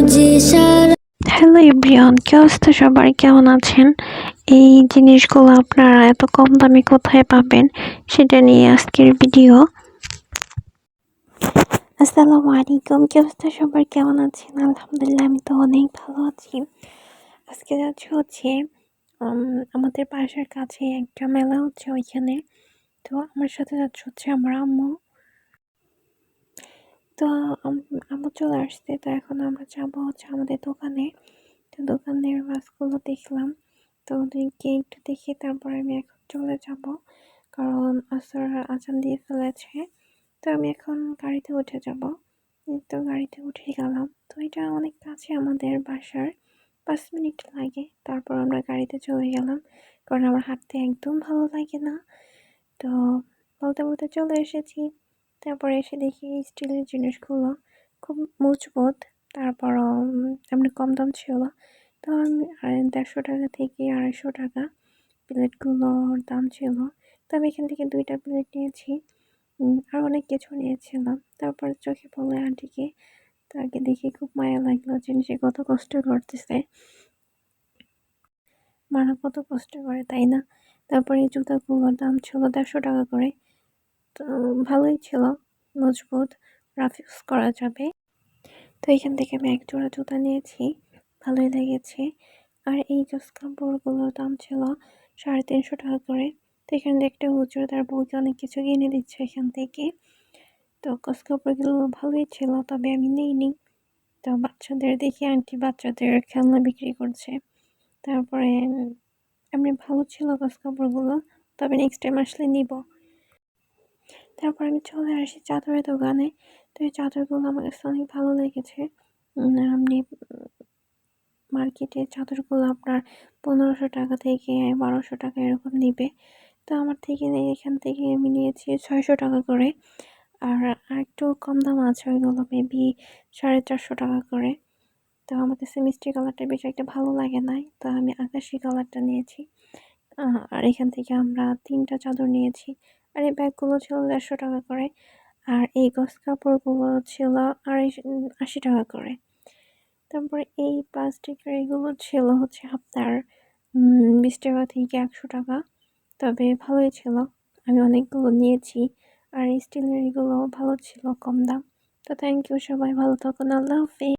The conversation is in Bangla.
হ্যালো এভরিওয়ান, কি অবস্থা সবার? কেমন আছেন? এই জিনিসগুলো আপনারা এত কম দামে কোথায় পাবেন সেটা নিয়ে আজকের ভিডিও। আসসালামু আলাইকুম, কি অবস্থা সবার? কেমন আছেন? আলহামদুলিল্লাহ, আমি তো অনেক ভালো আছি। আজকে হচ্ছে আমাদের বাসার কাছে একটা মেলা হচ্ছে ওইখানে। তো আমার সাথে হচ্ছে আমার আম্মু। তো আম্মু চলে আসছে। তো এখন আমরা যাবো হচ্ছে আমাদের দোকানে। তো দোকানের মাছগুলো দেখলাম, তো ওদেরকে একটু দেখে তারপর আমি এখন চলে যাব, কারণ আসর আজান দিয়ে ফেলেছে। তো আমি এখন গাড়িতে উঠে যাব। তো গাড়িতে উঠে গেলাম। তো এটা অনেক কাছে আমাদের বাসার, 5 মিনিট লাগে। তারপর আমরা গাড়িতে চলে গেলাম, কারণ আমার হাঁটতে একদম ভালো লাগে না। তো বলতে বলতে চলে এসেছি। তারপরে এসে দেখি স্টিলের জিনিসগুলো খুব মজবুত, তারপরও এমনি কম দাম ছিল। তো আমি 150 টাকা থেকে 250 টাকা প্লেটগুলোর দাম ছিল। তো আমি এখান থেকে 2টা প্লেট নিয়েছি, আর অনেক কিছু নিয়েছিলাম। তারপর চোখে পড়লো আন্টিকে, তাকে দেখে খুব মায়া লাগলো যে সে কত কষ্ট করতেছে, মারা কত কষ্ট করে, তাই না? তারপরে এই জুতাগুলোর দাম ছিল 150 টাকা করে। তো ভালোই ছিল, মজবুত, রাফ ইউজ করা যাবে। তো এখান থেকে আমি এক জোড়া জুতা নিয়েছি, ভালোই লেগেছে। আর এই কাপড়গুলোর দাম ছিল 350 টাকা করে। তো এখানে একটা হুজুর তার বউকে অনেক কিছু কিনে দিচ্ছে এখান থেকে। তো কাপড়গুলো ভালোই ছিল, তবে আমি নিইনি। তো বাচ্চাদের দেখি আন্টি বাচ্চাদের খেলনা বিক্রি করছে। তারপরে এমনি ভালো ছিল কাপড়গুলো, তবে নেক্সট টাইম আসলে নিব। তারপর আমি চলে আসি চাদরের দোকানে। তো এই চাদরগুলো আমার কাছে অনেক ভালো লেগেছে। আপনি মার্কেটে চাদরগুলো আপনার 1500 টাকা থেকে 1200 টাকা এরকম নিবে। তো আমার থেকে এখান থেকে আমি নিয়েছি 600 টাকা করে। আর একটু কম দাম আছে, ওইগুলো মেবি 450 টাকা করে। তো আমার কাছে মিষ্টি কালারটা বেশ একটা ভালো লাগে নাই, তো আমি আকাশি কালারটা নিয়েছি। আর এখান থেকে আমরা 3টা চাদর নিয়েছি। আর এই ব্যাগগুলো ছিল 150 টাকা করে। আর এই কাপড়গুলো ছিল 80 টাকা করে। তারপরে এই প্লাস্টিকের এগুলো ছিল হচ্ছে আপনার 20 টাকা থেকে 100 টাকা, তবে ভালোই ছিল। আমি অনেকগুলো নিয়েছি। আর এই স্টিলের এগুলো ভালো ছিল, কম দাম। তো থ্যাংক ইউ, সবাই ভালো থাকুন, আল্লাহ হাফেজ।